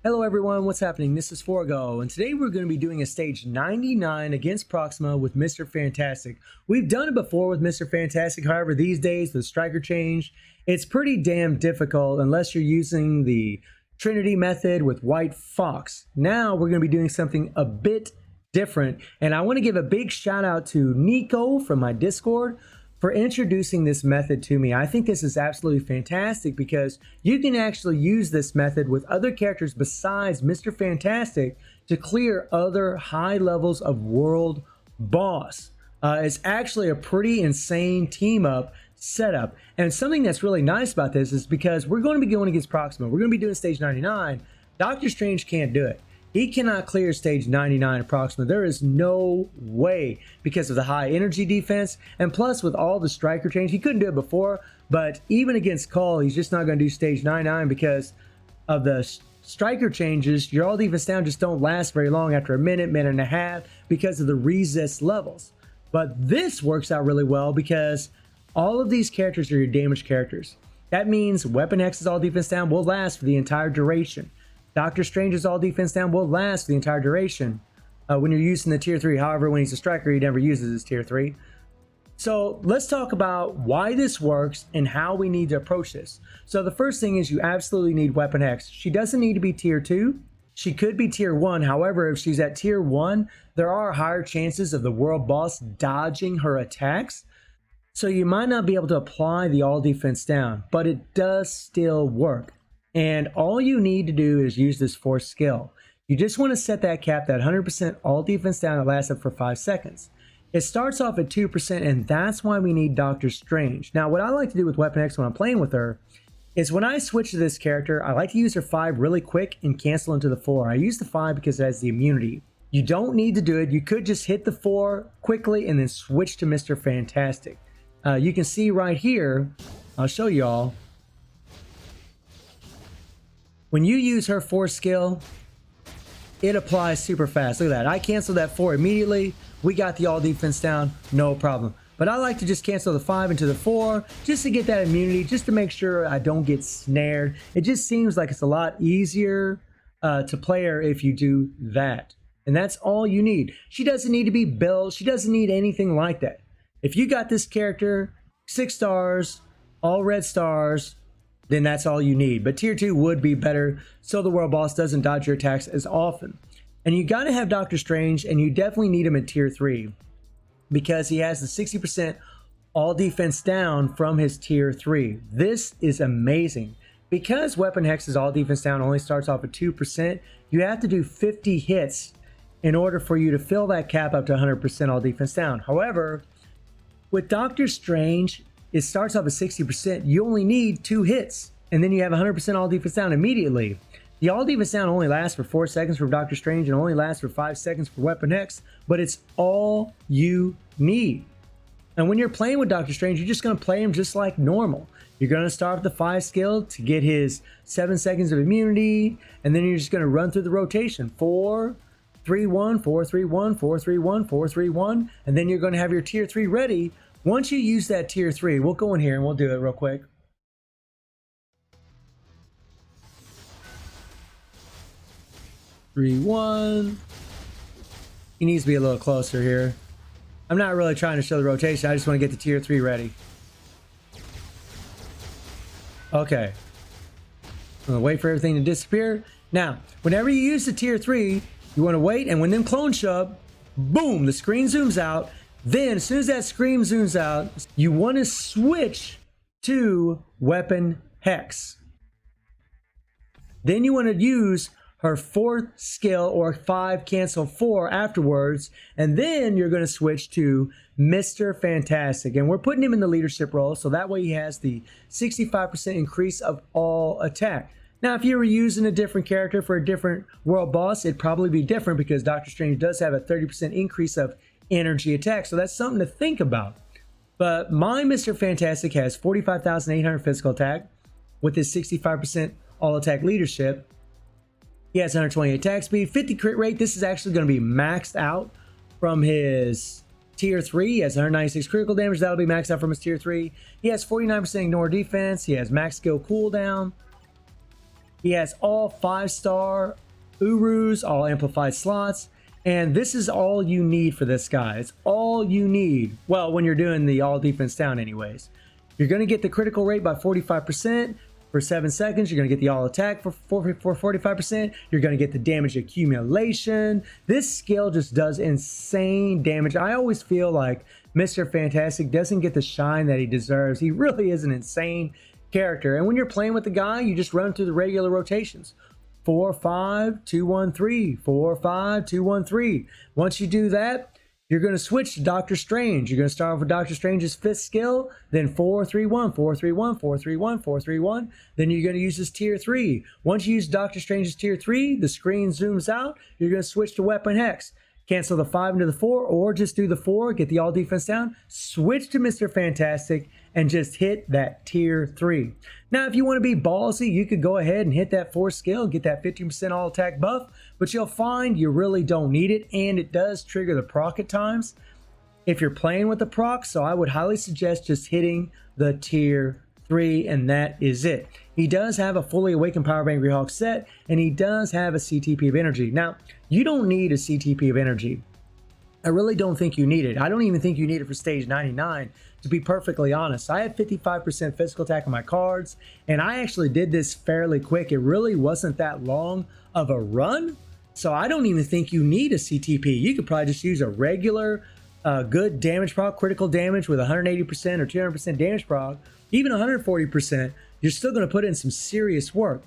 Hello everyone, what's happening? This is Forgo, and today we're going to be doing a stage 99 against Proxima with Mr. Fantastic. We've done it before with Mr. Fantastic, however these days with Striker Change, it's pretty damn difficult unless you're using the Trinity method with White Fox. Now we're going to be doing something a bit different, and I want to give a big shout out to Nico from my Discord for introducing this method to me. I think this is absolutely fantastic because you can actually use this method with other characters besides Mr. Fantastic to clear other high levels of world boss. It's actually a pretty insane team up setup. And something that's really nice about this is because we're going to be going against Proxima. We're going to be doing stage 99. Doctor Strange can't do it. He cannot clear stage 99 at Proxima. There is no way because of the high energy defense. And plus with all the striker change, he couldn't do it before. But even against Call, he's just not going to do stage 99 because of the striker changes. Your all defense down just don't last very long after a minute, minute and a half because of the resist levels. But this works out really well because all of these characters are your damage characters. That means Weapon X's all defense down will last for the entire duration. Doctor Strange's all defense down will last the entire duration when you're using the tier 3. However, when he's a striker, he never uses his tier 3. So let's talk about why this works and how we need to approach this. So the first thing is you absolutely need Weapon X. She doesn't need to be tier 2. She could be tier 1. However, if she's at tier 1, there are higher chances of the world boss dodging her attacks. So you might not be able to apply the all defense down, but it does still work. And all you need to do is use this force skill. You just want to set that cap, that 100% all defense down that lasts up for 5 seconds. It starts off at 2%, and that's why we need Doctor Strange. Now, what I like to do with Weapon X when I'm playing with her is when I switch to this character, I like to use her 5 really quick and cancel into the 4. I use the 5 because it has the immunity. You don't need to do it. You could just hit the 4 quickly and then switch to Mr. Fantastic. You can see right here, I'll show y'all. When you use her force skill, it applies super fast. Look at that. I canceled that 4 immediately. We got the all defense down, no problem. But I like to just cancel the 5 into the 4 just to get that immunity, just to make sure I don't get snared. It just seems like it's a lot easier to play her if you do that. And that's all you need. She doesn't need to be built. She doesn't need anything like that. If you got this character, 6 stars, all red stars, then that's all you need. But tier 2 would be better so the world boss doesn't dodge your attacks as often. And you got to have Doctor Strange, and you definitely need him in tier 3 because he has the 60% all defense down from his tier 3. This is amazing. Because Weapon Hex's all defense down only starts off at 2%, you have to do 50 hits in order for you to fill that cap up to 100% all defense down. However, with Doctor Strange, it starts off at 60%. You only need 2 hits, and then you have 100% all defense down immediately. The all defense down only lasts for 4 seconds for Doctor Strange and only lasts for 5 seconds for Weapon X, but it's all you need. And when you're playing with Doctor Strange, you're just going to play him just like normal. You're going to start with the 5 skill to get his 7 seconds of immunity, and then you're just going to run through the rotation. 4, 3, 1, 4, 3, 1, 4, 3, 1, 4, 3, 1, and then you're going to have your tier 3 ready. Once you use that tier 3, we'll go in here and we'll do it real quick. Three, 1. He needs to be a little closer here. I'm not really trying to show the rotation. I just want to get the tier 3 ready. Okay. I'm going to wait for everything to disappear. Now, whenever you use the tier 3, you want to wait, and when them clones show up, boom, the screen zooms out. Then, as soon as that screen zooms out, you want to switch to Weapon Hex. Then you want to use her 4th skill or 5 cancel 4 afterwards, and then you're going to switch to Mr. Fantastic. And we're putting him in the leadership role, so that way he has the 65% increase of all attack. Now, if you were using a different character for a different world boss, it'd probably be different because Doctor Strange does have a 30% increase of energy attack, so that's something to think about. But my Mr. Fantastic has 45,800 physical attack with his 65% all attack leadership. He has 120 attack speed, 50 crit rate. This is actually going to be maxed out from his tier 3. He has 196 critical damage. That'll be maxed out from his tier 3. He has 49% ignore defense. He has max skill cooldown. He has all 5-star Urus, all amplified slots, and this is all you need for this guy. It's all you need. Well, when you're doing the all defense down anyways. You're going to get the critical rate by 45% for 7 seconds. You're going to get the all attack for 45%. You're going to get the damage accumulation. This skill just does insane damage. I always feel like Mr. Fantastic doesn't get the shine that he deserves. He really is an insane character. And when you're playing with the guy, you just run through the regular rotations. 4, 5, 2, 1, 3. 4, 5, 2, 1, 3. Once you do that, you're going to switch to Doctor Strange. You're going to start off with Doctor Strange's 5th skill, then 4, 3, 1, 4, 3, 1, 4, 3, 1, 4, 3, 1. Then you're going to use his tier 3. Once you use Doctor Strange's tier 3, the screen zooms out. You're going to switch to Weapon Hex. Cancel the 5 into the 4, or just do the 4, get the all defense down, switch to Mr. Fantastic, and just hit that tier 3. Now, if you want to be ballsy, you could go ahead and hit that 4 skill, get that 15% all attack buff, but you'll find you really don't need it, and it does trigger the proc at times if you're playing with the proc, so I would highly suggest just hitting the tier 3, and that is it. He does have a fully awakened Power Bank Hawk set, and he does have a CTP of energy. Now, you don't need a CTP of energy. I really don't think you need it. I don't even think you need it for stage 99, to be perfectly honest. I had 55% physical attack on my cards, and I actually did this fairly quick. It really wasn't that long of a run, so I don't even think you need a CTP. You could probably just use a regular good damage proc, critical damage with 180% or 200% damage proc, even 140%. You're still going to put in some serious work.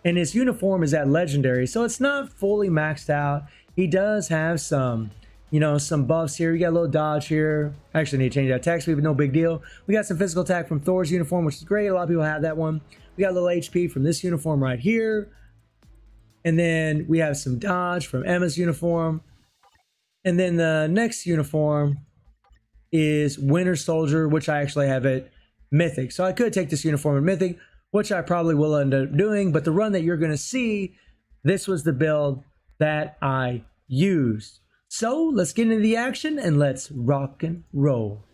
And his uniform is at legendary, so it's not fully maxed out. He does have some, you know, some buffs here. We got a little dodge here. Actually need to change that attack speed, but no big deal. We got some physical attack from Thor's uniform, which is great. A lot of people have that one. We got a little HP from this uniform right here. And then we have some dodge from Emma's uniform. And then the next uniform is Winter Soldier, which I actually have at Mythic. So I could take this uniform at Mythic, which I probably will end up doing. But the run that you're going to see, this was the build that I used. So let's get into the action and let's rock and roll.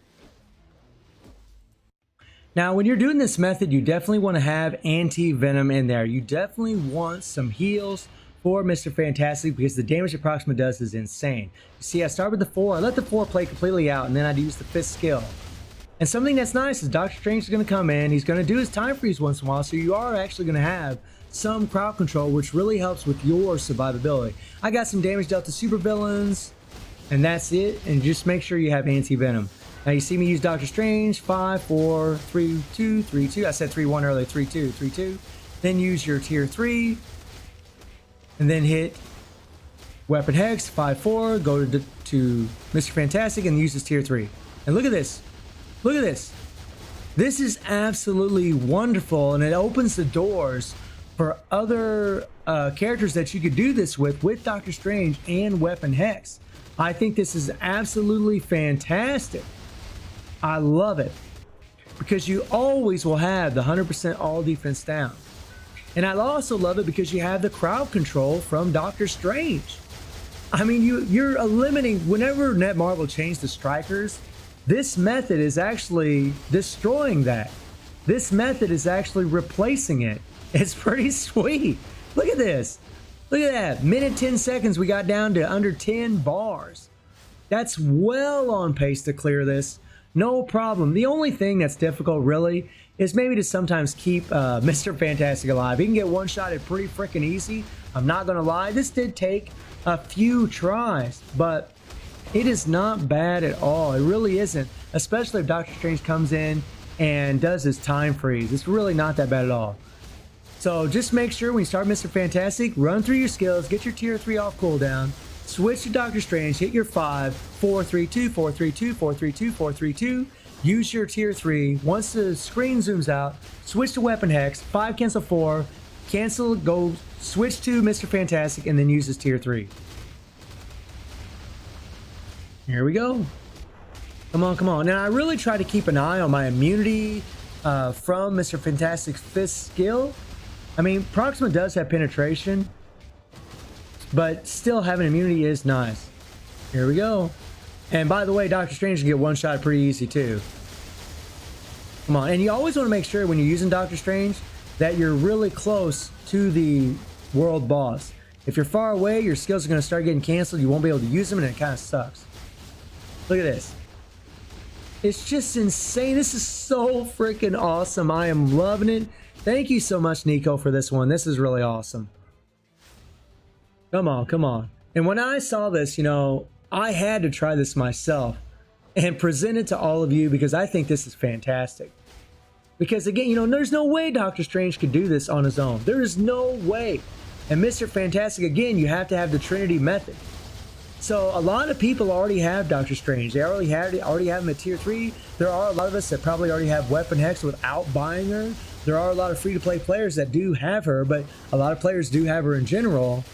Now, when you're doing this method, you definitely want to have anti-venom in there. You definitely want some heals for Mr. Fantastic because the damage that Proxima does is insane. You see, I start with the 4. I let the 4 play completely out, and then I'd use the 5th skill. And something that's nice is Doctor Strange is going to come in. He's going to do his time freeze once in a while, so you are actually going to have some crowd control, which really helps with your survivability. I got some damage dealt to supervillains, and that's it. And just make sure you have anti-venom. Now you see me use Doctor Strange, 5, 4, 3, 2, 3, 2. I said 3, 1 earlier, 3, 2, 3, 2. Then use your tier 3, and then hit Weapon Hex, 5, 4, go to Mr. Fantastic, and use his tier 3. And look at this. Look at this. This is absolutely wonderful, and it opens the doors for other characters that you could do this with Doctor Strange and Weapon Hex. I think this is absolutely fantastic. I love it because you always will have the 100% all defense down. And I also love it because you have the crowd control from Doctor Strange. I mean, you're eliminating, whenever Netmarble changed the strikers, this method is actually destroying that. This method is actually replacing it. It's pretty sweet. Look at this. Look at that. Minute 10 seconds, we got down to under 10 bars. That's well on pace to clear this. No problem. The only thing that's difficult, really, is maybe to sometimes keep Mr. Fantastic alive. He can get one-shotted pretty freaking easy. I'm not going to lie. This did take a few tries, but it is not bad at all. It really isn't, especially if Doctor Strange comes in and does his time freeze. It's really not that bad at all. So just make sure when you start Mr. Fantastic, run through your skills, get your tier 3 off cooldown, switch to Doctor Strange, hit your 5, 4, 3, 2, 4, 3, 2, 4, 3, 2, 4, 3, 2, use your tier 3. Once the screen zooms out, switch to Weapon Hex, 5 cancel 4, cancel, go switch to Mr. Fantastic, and then use his tier 3. Here we go. Come on, come on. Now, I really try to keep an eye on my immunity from Mr. Fantastic's 5th skill. I mean, Proxima does have penetration, but still having immunity is nice. Here we go. And by the way, Doctor Strange can get one shot pretty easy too. Come on. And you always want to make sure when you're using Doctor Strange that you're really close to the world boss. If you're far away, your skills are going to start getting canceled. You won't be able to use them, and it kind of sucks. Look at this. It's just insane. This is so freaking awesome. I am loving it. Thank you so much, Nico, for this one. This is really awesome. Come on, come on. And when I saw this, you know, I had to try this myself and present it to all of you because I think this is fantastic. Because again, you know, there's no way Doctor Strange could do this on his own. There is no way. And Mr. Fantastic, again, you have to have the Trinity method. So a lot of people already have Doctor Strange. They already have him at tier 3. There are a lot of us that probably already have Weapon Hex without buying her. There are a lot of free-to-play players that do have her, but a lot of players do have her in general.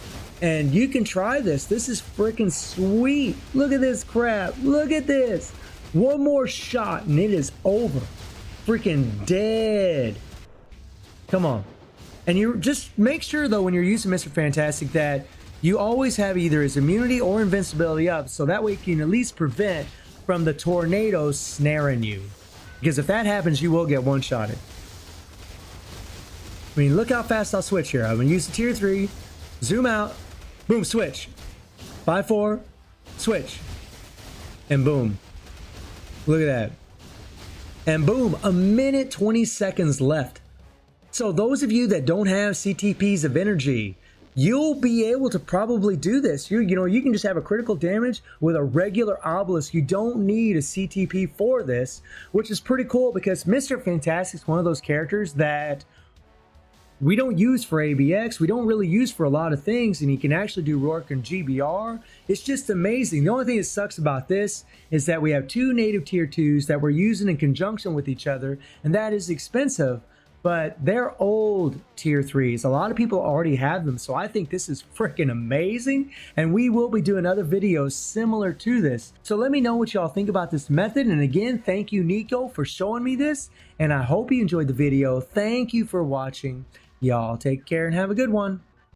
And you can try this. This is freaking sweet. Look at this crap. Look at this. One more shot and it is over. Freaking dead. Come on. And you just make sure though when you're using Mr. Fantastic that you always have either his immunity or invincibility up, so that way you can at least prevent from the tornadoes snaring you. Because if that happens, you will get one-shotted. I mean, look how fast I'll switch here. I'm going to use the tier 3, zoom out, boom, switch. 5-4, switch. And boom. Look at that. And boom, a minute 20 seconds left. So those of you that don't have CTPs of energy, you'll be able to probably do this. You know, you can just have a critical damage with a regular obelisk. You don't need a CTP for this, which is pretty cool because Mr. Fantastic is one of those characters that we don't use for ABX. We don't really use for a lot of things, and he can actually do Rourke and GBR. It's just amazing. The only thing that sucks about this is that we have 2 native tier 2s that we're using in conjunction with each other, and that is expensive. But they're old tier 3s. A lot of people already have them, so I think this is freaking amazing, and we will be doing other videos similar to this. So let me know what y'all think about this method, and again, thank you, Nico, for showing me this, and I hope you enjoyed the video. Thank you for watching. Y'all take care and have a good one.